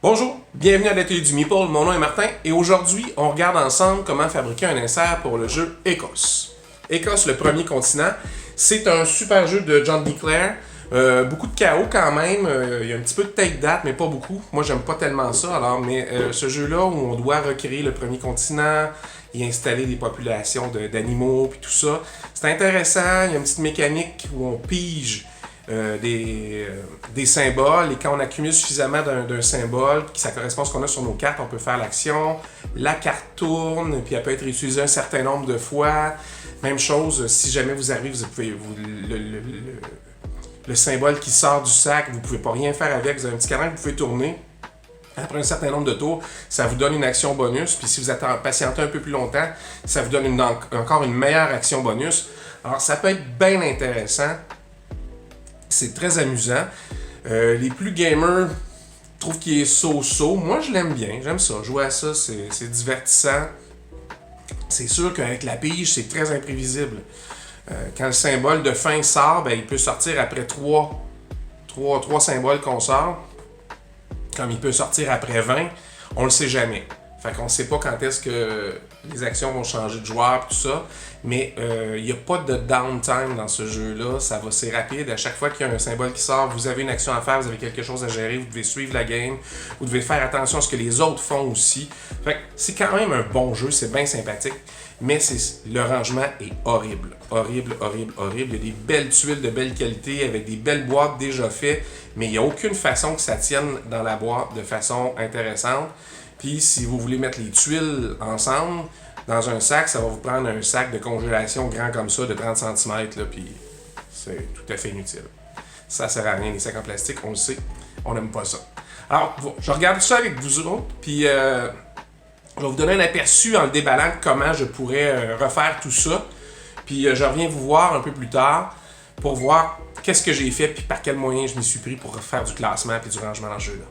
Bonjour, bienvenue à l'atelier du Meeple, mon nom est Martin et aujourd'hui on regarde ensemble comment fabriquer un insert pour le jeu Ecos. Ecos, le premier continent, c'est un super jeu de John D. Clair. Beaucoup de chaos quand même, il y a un petit peu de take that mais pas beaucoup. Moi j'aime pas tellement ça mais ce jeu-là où on doit recréer le premier continent et installer des populations d'animaux puis tout ça, c'est intéressant, il y a une petite mécanique où on pige des symboles et quand on accumule suffisamment d'un symbole, puis ça correspond à ce qu'on a sur nos cartes, on peut faire l'action. La carte tourne, puis elle peut être utilisée un certain nombre de fois. Même chose, si jamais vous arrivez, le symbole qui sort du sac, vous ne pouvez pas rien faire avec, vous avez un petit cadran que vous pouvez tourner. Après un certain nombre de tours, ça vous donne une action bonus. Puis si vous êtes patienté un peu plus longtemps, ça vous donne encore une meilleure action bonus. Alors ça peut être bien intéressant. C'est très amusant. Les plus gamers trouvent qu'il est so-so. Moi, je l'aime bien. J'aime ça. Jouer à ça, c'est divertissant. C'est sûr qu'avec la pige, c'est très imprévisible. Quand le symbole de fin sort, il peut sortir après trois symboles qu'on sort. Comme il peut sortir après 20, on le sait jamais. Fait qu'on ne sait pas quand est-ce que les actions vont changer de joueur et tout ça. Mais il n'y a pas de downtime dans ce jeu-là. C'est rapide. À chaque fois qu'il y a un symbole qui sort, vous avez une action à faire, vous avez quelque chose à gérer, vous devez suivre la game. Vous devez faire attention à ce que les autres font aussi. Fait que c'est quand même un bon jeu, c'est bien sympathique. Mais le rangement est horrible. Horrible, horrible, horrible. Il y a des belles tuiles de belle qualité avec des belles boîtes déjà faites. Mais il n'y a aucune façon que ça tienne dans la boîte de façon intéressante. Puis si vous voulez mettre les tuiles ensemble dans un sac, ça va vous prendre un sac de congélation grand comme ça de 30 cm, là, puis c'est tout à fait inutile. Ça sert à rien, les sacs en plastique, on le sait, on n'aime pas ça. Alors, je regarde ça avec vous autres, puis je vais vous donner un aperçu en le déballant de comment je pourrais refaire tout ça. Puis je reviens vous voir un peu plus tard pour voir qu'est-ce que j'ai fait, puis par quels moyens je m'y suis pris pour refaire du classement et du rangement dans le jeu-là.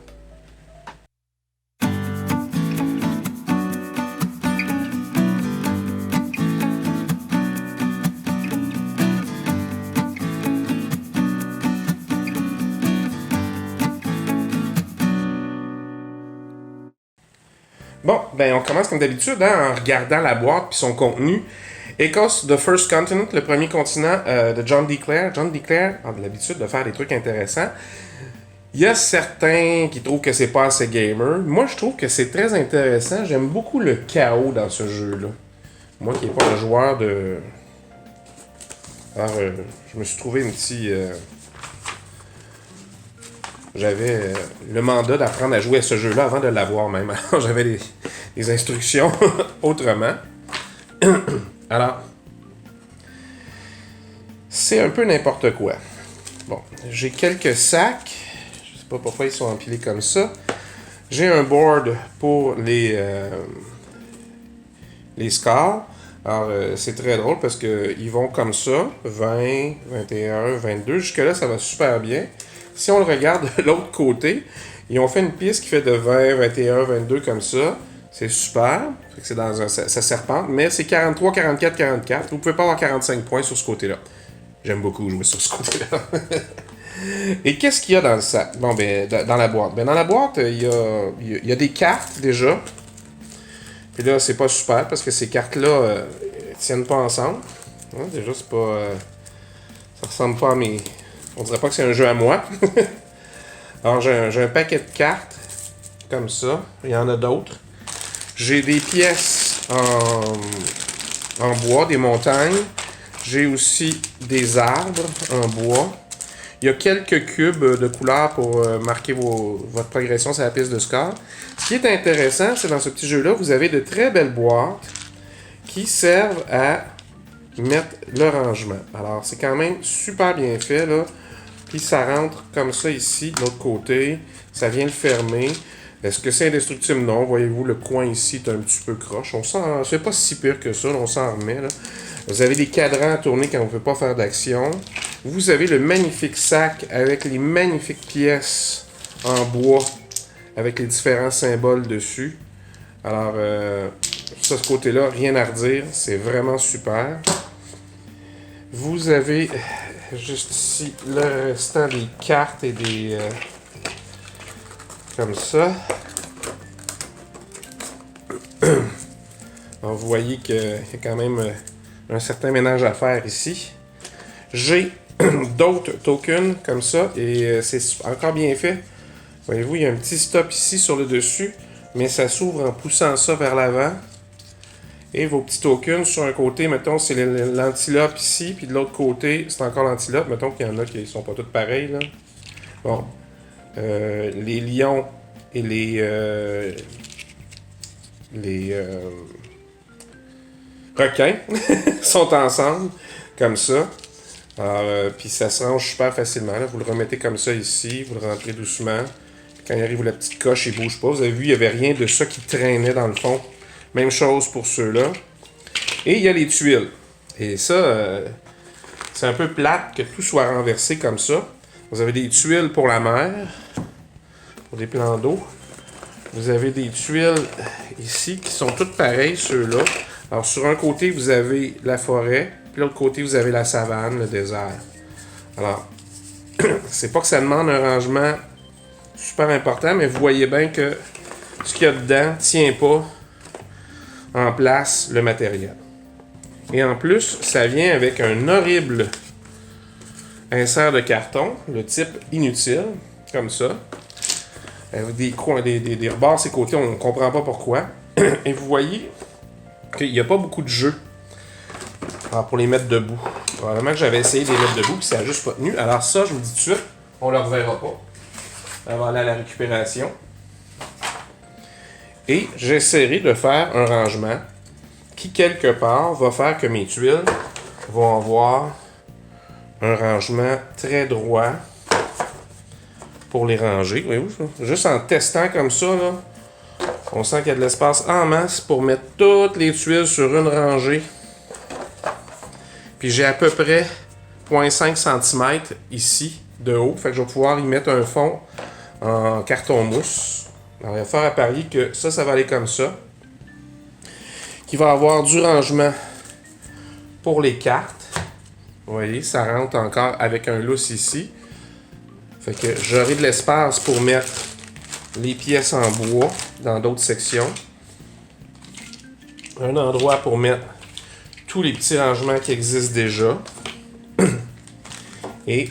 Bon, on commence comme d'habitude en regardant la boîte puis son contenu. Ecos, The First Continent, le premier continent de John D. Clair. John D. Clair a l'habitude de faire des trucs intéressants. Il y a certains qui trouvent que c'est pas assez gamer. Moi, je trouve que c'est très intéressant. J'aime beaucoup le chaos dans ce jeu-là. Moi qui n'ai pas un joueur de... Alors, je me suis trouvé un petit... J'avais le mandat d'apprendre à jouer à ce jeu-là avant de l'avoir même. Alors, j'avais des instructions autrement. Alors, c'est un peu n'importe quoi. Bon, j'ai quelques sacs. Je sais pas pourquoi ils sont empilés comme ça. J'ai un board pour les scores. Alors, c'est très drôle parce qu'ils vont comme ça. 20, 21, 22. Jusque-là, ça va super bien. Si on le regarde de l'autre côté, ils ont fait une piste qui fait de 20, 21, 22 comme ça. C'est super. C'est dans ça serpente, mais c'est 43, 44, 44. Vous pouvez pas avoir 45 points sur ce côté-là. J'aime beaucoup jouer sur ce côté-là. Et qu'est-ce qu'il y a dans le sac? Bon, dans la boîte. Dans la boîte, il y a des cartes déjà. Puis là, c'est pas super parce que ces cartes-là tiennent pas ensemble. Déjà, c'est pas... ça ressemble pas à mes... On dirait pas que c'est un jeu à moi. Alors, j'ai un paquet de cartes, comme ça. Il y en a d'autres. J'ai des pièces en bois, des montagnes. J'ai aussi des arbres en bois. Il y a quelques cubes de couleurs pour marquer votre progression sur la piste de score. Ce qui est intéressant, c'est dans ce petit jeu-là, vous avez de très belles boîtes qui servent à mettre le rangement. Alors, c'est quand même super bien fait, là. Puis ça rentre comme ça ici, de l'autre côté. Ça vient le fermer. Est-ce que c'est indestructible? Non. Voyez-vous, le coin ici est un petit peu croche. C'est pas si pire que ça. On s'en remet. Là. Vous avez des cadrans à tourner quand on ne veut pas faire d'action. Vous avez le magnifique sac avec les magnifiques pièces en bois avec les différents symboles dessus. Alors, ça, ce côté-là, rien à redire. C'est vraiment super. Vous avez... juste ici, le restant des cartes et Comme ça. Alors, vous voyez qu'il y a quand même un certain ménage à faire ici. J'ai d'autres tokens comme ça et c'est encore bien fait. Voyez-vous, il y a un petit stop ici sur le dessus, mais ça s'ouvre en poussant ça vers l'avant. Et vos petits tokens sur un côté, mettons, c'est l'antilope ici, puis de l'autre côté, c'est encore l'antilope. Mettons qu'il y en a qui sont pas tous pareils, là. Bon. Les lions et les requins sont ensemble, comme ça. Alors, puis ça se range super facilement. Là. Vous le remettez comme ça ici, vous le rentrez doucement. Puis quand il arrive où la petite coche, il bouge pas. Vous avez vu, il n'y avait rien de ça qui traînait dans le fond. Même chose pour ceux-là. Et il y a les tuiles. Et ça, c'est un peu plate que tout soit renversé comme ça. Vous avez des tuiles pour la mer, pour des plans d'eau. Vous avez des tuiles ici qui sont toutes pareilles, ceux-là. Alors, sur un côté, vous avez la forêt, puis l'autre côté, vous avez la savane, le désert. Alors, c'est pas que ça demande un rangement super important, mais vous voyez bien que ce qu'il y a dedans tient pas en place le matériel. Et en plus, ça vient avec un horrible insert de carton, le type inutile, comme ça. Avec des rebords ces côtés, on ne comprend pas pourquoi. Et vous voyez qu'il n'y a pas beaucoup de jeux pour les mettre debout. Probablement que j'avais essayé de les mettre debout, puis ça n'a juste pas tenu. Alors ça, je vous dis tout de suite, on ne le reverra pas. On va aller à la récupération. Et j'essaierai de faire un rangement qui, quelque part, va faire que mes tuiles vont avoir un rangement très droit pour les ranger. Voyez-vous, juste en testant comme ça, là, on sent qu'il y a de l'espace en masse pour mettre toutes les tuiles sur une rangée. Puis j'ai à peu près 0,5 cm ici de haut. Fait que je vais pouvoir y mettre un fond en carton mousse. Alors, il va faire à parier que ça va aller comme ça. Qui va avoir du rangement pour les cartes. Vous voyez, ça rentre encore avec un lousse ici. Fait que j'aurai de l'espace pour mettre les pièces en bois dans d'autres sections. Un endroit pour mettre tous les petits rangements qui existent déjà. Et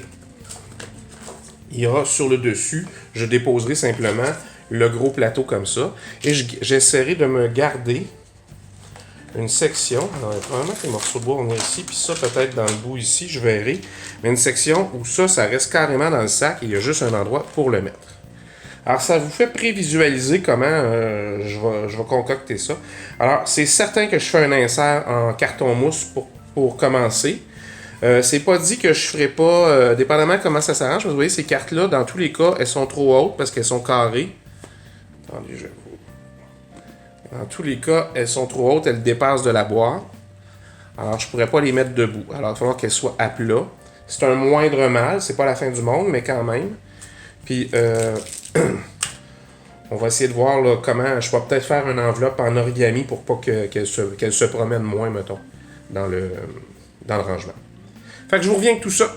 il y aura sur le dessus, je déposerai simplement le gros plateau comme ça. Et j'essaierai de me garder une section. Alors, probablement que les morceaux de bois vont venir ici, puis ça peut-être dans le bout ici, je verrai. Mais une section où ça reste carrément dans le sac et il y a juste un endroit pour le mettre. Alors, ça vous fait prévisualiser comment je vais concocter ça. Alors, c'est certain que je fais un insert en carton mousse pour commencer. C'est pas dit que je ferai pas, dépendamment comment ça s'arrange. Vous voyez, ces cartes-là, dans tous les cas, elles sont trop hautes parce qu'elles sont carrées. Attendez, dans tous les cas, elles sont trop hautes, elles dépassent de la boîte. Alors, je pourrais pas les mettre debout. Alors, il va falloir qu'elles soient à plat. C'est un moindre mal, c'est pas la fin du monde, mais quand même. Puis, on va essayer de voir là, comment. Je vais peut-être faire une enveloppe en origami pour pas qu'elle se promène moins, mettons, dans le rangement. Fait que je vous reviens avec tout ça.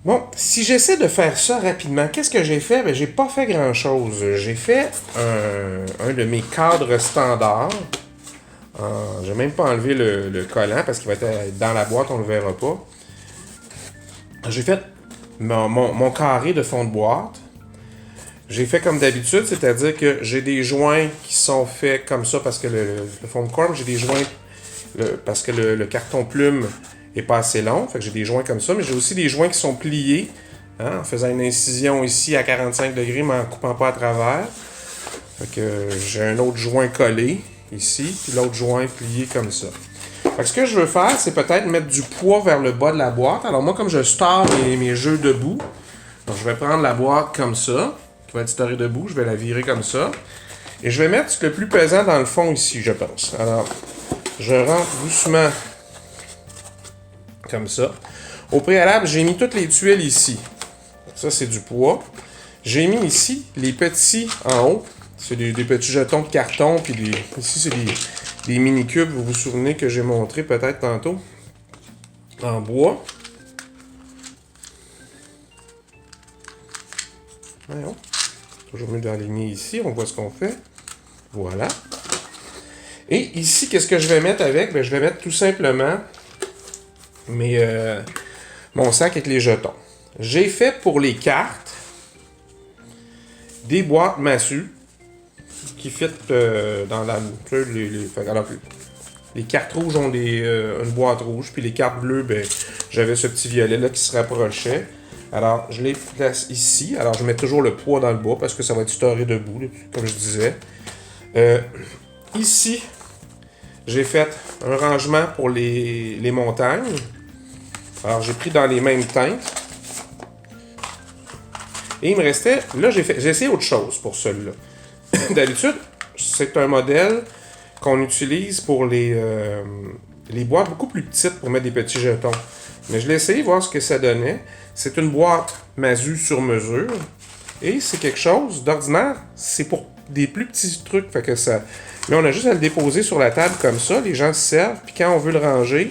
Bon, si j'essaie de faire ça rapidement, qu'est-ce que j'ai fait? Ben, j'ai pas fait grand-chose. J'ai fait un de mes cadres standards. J'ai même pas enlevé le collant parce qu'il va être dans la boîte, on le verra pas. J'ai fait mon carré de fond de boîte. J'ai fait comme d'habitude, c'est-à-dire que j'ai des joints qui sont faits comme ça parce que le fond de corps, j'ai des joints parce que le carton plume est pas assez long, fait que j'ai des joints comme ça, mais j'ai aussi des joints qui sont pliés, hein, en faisant une incision ici à 45 degrés, mais en coupant pas à travers. Fait que j'ai un autre joint collé ici, puis l'autre joint plié comme ça. Fait que ce que je veux faire, c'est peut-être mettre du poids vers le bas de la boîte. Alors moi, comme je store mes jeux debout, donc je vais prendre la boîte comme ça, qui va être storée debout, je vais la virer comme ça, et je vais mettre le plus pesant dans le fond ici, je pense. Alors, je rentre doucement comme ça. Au préalable, j'ai mis toutes les tuiles ici. Ça, c'est du poids. J'ai mis ici les petits en haut. C'est des petits jetons de carton. Puis ici, c'est des mini-cubes. Vous vous souvenez que j'ai montré peut-être tantôt. En bois. Voyons. toujours mieux d'aligner ici. On voit ce qu'on fait. Voilà. Et ici, qu'est-ce que je vais mettre avec? Ben, je vais mettre tout simplement mon sac avec les jetons. J'ai fait pour les cartes des boîtes massues qui fit dans la... Alors, les cartes rouges ont une boîte rouge, puis les cartes bleues, ben, j'avais ce petit violet là qui se rapprochait. Alors, je les place ici. Alors, je mets toujours le poids dans le bas parce que ça va être storé debout, comme je disais. Ici, j'ai fait un rangement pour les montagnes. Alors, j'ai pris dans les mêmes teintes. Et il me restait... Là, j'ai essayé autre chose pour celui-là. D'habitude, c'est un modèle qu'on utilise pour les boîtes beaucoup plus petites pour mettre des petits jetons. Mais je l'ai essayé, voir ce que ça donnait. C'est une boîte Masu sur mesure. Et c'est quelque chose d'ordinaire. C'est pour des plus petits trucs. Fait que ça... Là, on a juste à le déposer sur la table comme ça. Les gens se servent. Puis quand on veut le ranger,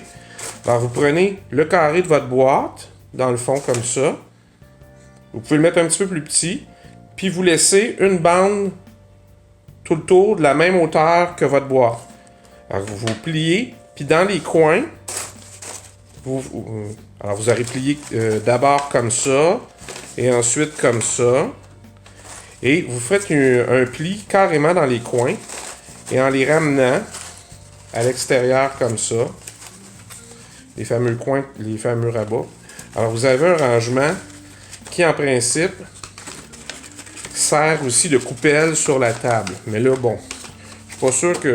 alors vous prenez le carré de votre boîte, dans le fond comme ça. Vous pouvez le mettre un petit peu plus petit. Puis vous laissez une bande tout le tour de la même hauteur que votre boîte. Alors vous pliez. Puis dans les coins, alors vous aurez plié d'abord comme ça. Et ensuite comme ça. Et vous faites un pli carrément dans les coins. Et en les ramenant à l'extérieur comme ça. Les fameux coins, les fameux rabats. Alors vous avez un rangement qui en principe sert aussi de coupelle sur la table. Mais là, bon, je suis pas sûr que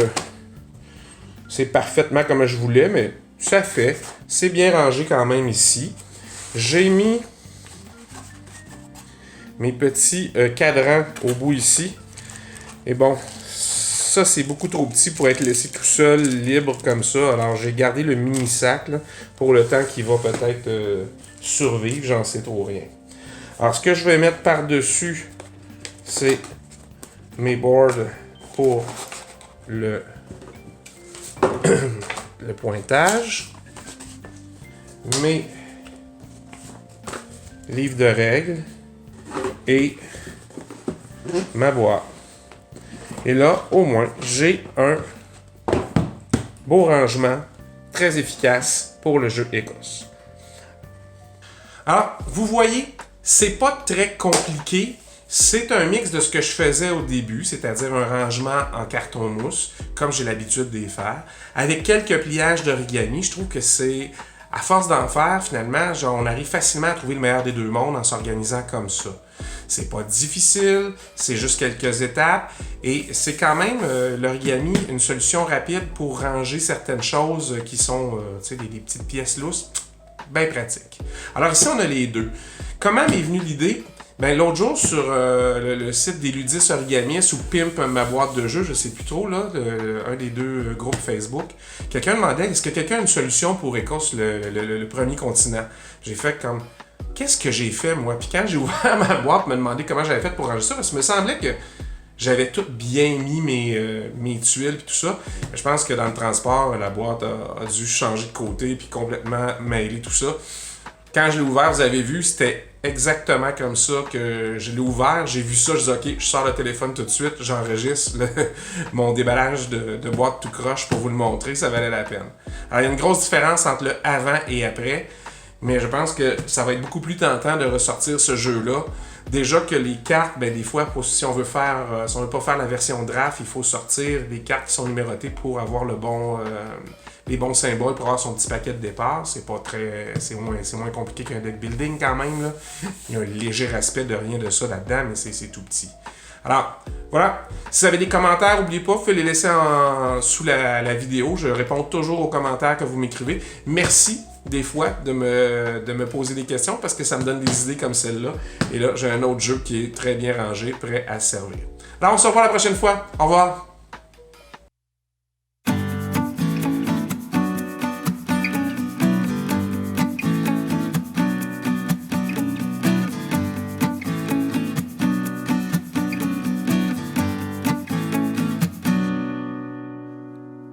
c'est parfaitement comme je voulais, mais ça fait. C'est bien rangé quand même ici. J'ai mis mes petits cadrans au bout ici. Et bon, ça c'est beaucoup trop petit pour être laissé tout seul, libre comme ça. Alors j'ai gardé le mini sac là, pour le temps qu'il va peut-être survivre, j'en sais trop rien. Alors ce que je vais mettre par-dessus, c'est mes boards pour le pointage, mes livres de règles et ma boîte. Et là, au moins, j'ai un beau rangement très efficace pour le jeu Écosse. Alors, vous voyez, c'est pas très compliqué. C'est un mix de ce que je faisais au début, c'est-à-dire un rangement en carton mousse, comme j'ai l'habitude de les faire, avec quelques pliages d'origami. Je trouve que c'est, à force d'en faire, finalement, on arrive facilement à trouver le meilleur des deux mondes en s'organisant comme ça. C'est pas difficile, c'est juste quelques étapes, et c'est quand même l'origami une solution rapide pour ranger certaines choses qui sont, tu sais, des petites pièces lousses, bien pratiques. Alors ici, on a les deux. Comment m'est venue l'idée? Ben, l'autre jour, sur le site des Ludis Origamis ou Pimp ma boîte de jeu, je sais plus trop, là, un des deux groupes Facebook, quelqu'un demandait est-ce que quelqu'un a une solution pour Écosse, le premier continent? J'ai fait comme qu'est-ce que j'ai fait, moi? Puis quand j'ai ouvert ma boîte, me demander comment j'avais fait pour ranger ça, parce que me semblait que j'avais tout bien mis mes tuiles et tout ça. Je pense que dans le transport, la boîte a dû changer de côté puis complètement mêler tout ça. Quand je l'ai ouvert, vous avez vu, c'était exactement comme ça que je l'ai ouvert. J'ai vu ça, je dis ok, je sors le téléphone tout de suite, j'enregistre mon déballage de boîte tout croche pour vous le montrer, ça valait la peine. Alors il y a une grosse différence entre le avant et après, mais je pense que ça va être beaucoup plus tentant de ressortir ce jeu-là. Déjà que les cartes, ben des fois, si on veut pas faire la version draft, il faut sortir des cartes qui sont numérotées pour avoir les bons symboles pour avoir son petit paquet de départ. C'est moins compliqué qu'un deck building quand même, là. Il y a un léger aspect de rien de ça là-dedans, mais c'est tout petit. Alors, voilà. Si vous avez des commentaires, n'oubliez pas, vous pouvez les laisser sous la vidéo. Je réponds toujours aux commentaires que vous m'écrivez. Merci des fois de me poser des questions parce que ça me donne des idées comme celle-là. Et là, j'ai un autre jeu qui est très bien rangé, prêt à servir. Alors, on se revoit la prochaine fois. Au revoir!